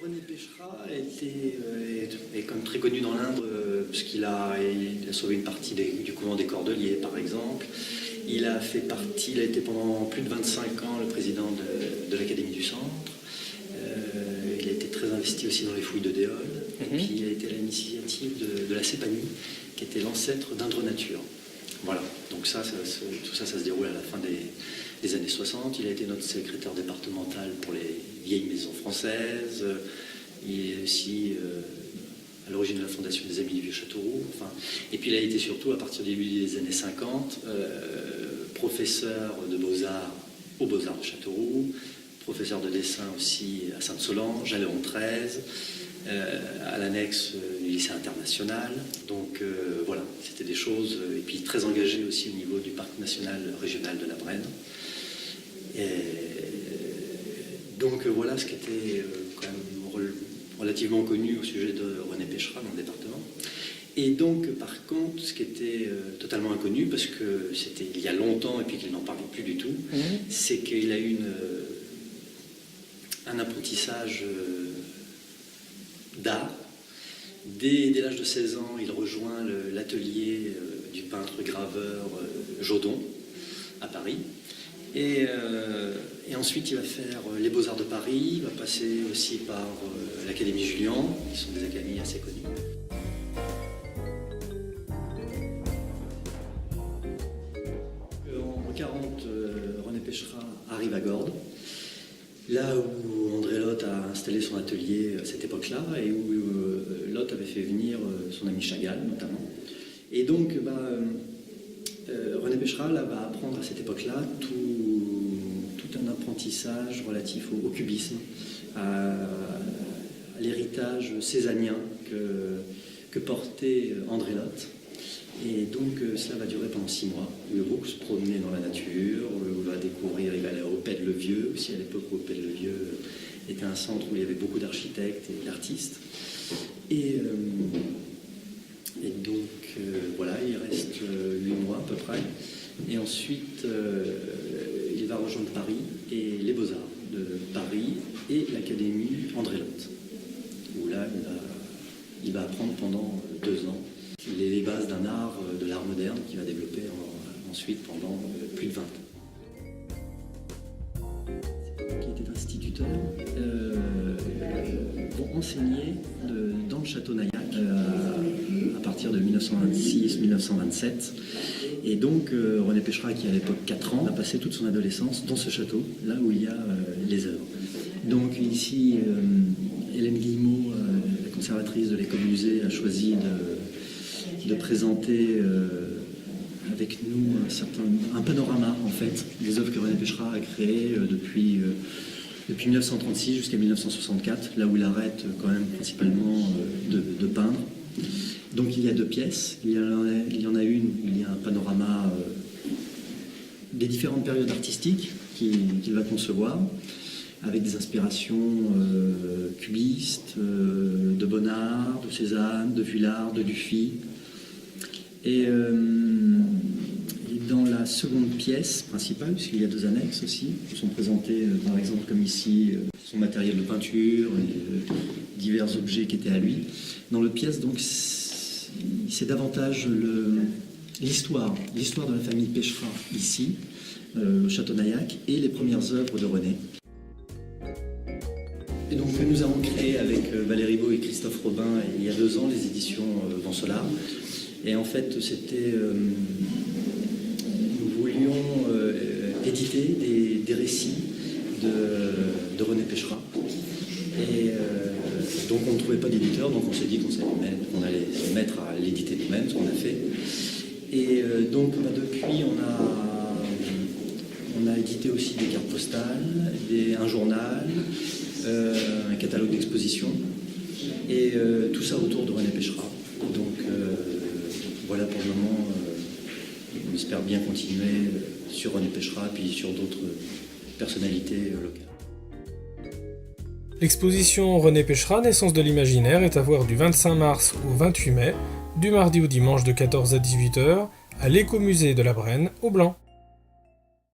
René Pécherat est comme très connu dans l'Indre, parce il a sauvé une partie du couvent des Cordeliers, par exemple. Il a été pendant plus de 25 ans le président de l'Académie du Centre. Il a été très investi aussi dans les fouilles de Déol. Et puis il a été à l'initiative de la Cépanie, qui était l'ancêtre d'Indre Nature. Voilà, donc tout ça se déroule à la fin des années 60. Il a été notre secrétaire départemental pour les vieilles maisons françaises. Il est aussi à l'origine de la fondation des Amis du Vieux-Châteauroux. Et puis il a été surtout, à partir du début des années 50, professeur de Beaux-Arts aux Beaux-Arts de Châteauroux, professeur de dessin aussi à Sainte-Solange, à Léon XIII, à l'annexe du lycée international. Donc voilà, c'était des choses, et puis très engagé aussi au niveau du parc national régional de la Brenne. Donc voilà ce qui était quand même relativement connu au sujet de René Pécherat dans le département. Et donc par contre, ce qui était totalement inconnu, parce que c'était il y a longtemps et puis qu'il n'en parlait plus du tout, c'est qu'il a eu un apprentissage d'art. Dès l'âge de 16 ans, il rejoint l'atelier du peintre graveur Jodon à Paris. Et ensuite, il va faire les Beaux-Arts de Paris, il va passer aussi par l'Académie Julian, qui sont des académies assez connues. En 1940, René Pécherat arrive à Gordes, là où André Lotte a installé son atelier à cette époque-là, et où Lotte avait fait venir son ami Chagall, notamment. Et donc, René Pécherat là, va apprendre à cette époque-là tout un apprentissage relatif au cubisme, à l'héritage cézannien que portait André Lotte. Et donc cela va durer pendant 6 mois, où il va beaucoup se promener dans la nature, où il va découvrir, il va aller au Pet-le-Vieux, aussi à l'époque où Pet-le-Vieux était un centre où il y avait beaucoup d'architectes et d'artistes. Et donc voilà, il reste 8 mois à peu près. Et ensuite, il va rejoindre Paris et les Beaux-Arts de Paris et l'Académie André Lotte, où là, il va apprendre pendant 2 ans les bases d'un art, de l'art moderne, qu'il va développer ensuite pendant plus de 20 ans. Qui était instituteur, vont enseigner dans le château Naillac à partir de 1926-1927. Et donc René Pécherat, qui à l'époque 4 ans, a passé toute son adolescence dans ce château, là où il y a les œuvres. Donc ici, Hélène Guillemot, la conservatrice de l'école-musée, a choisi de présenter avec nous un panorama en fait des œuvres que René Pécherat a créées depuis 1936 jusqu'à 1964, là où il arrête quand même principalement de peindre. Donc il y a 2 pièces, il y en a une, il y a un panorama des différentes périodes artistiques qu'il va concevoir, avec des inspirations cubistes, de Bonnard, de Cézanne, de Vuillard, de Dufy. Et dans la seconde pièce principale, puisqu'il y a 2 annexes aussi, qui sont présentées par exemple comme ici, son matériel de peinture, et divers objets qui étaient à lui. Dans l'autre pièce, donc, c'est davantage l'histoire de la famille Pécherat ici, au château Naillac, et les premières œuvres de René. Et donc nous avons créé avec Valérie Beau et Christophe Robin il y a 2 ans les éditions Vansolar. Et en fait, nous voulions éditer des récits de René Pécherat. Et donc on ne trouvait pas d'éditeur, donc on s'est dit qu'on allait se mettre à l'éditer nous-mêmes, ce qu'on a fait. Et donc depuis, on a édité aussi des cartes postales, un journal, un catalogue d'exposition, et tout ça autour de René Pécherat. Donc voilà pour le moment, on espère bien continuer sur René Pécherat puis sur d'autres personnalités locales. L'exposition René Pécherat, Naissance de l'imaginaire est à voir du 25 mars au 28 mai, du mardi au dimanche de 14 à 18 h, à l'écomusée de la Brenne, au Blanc.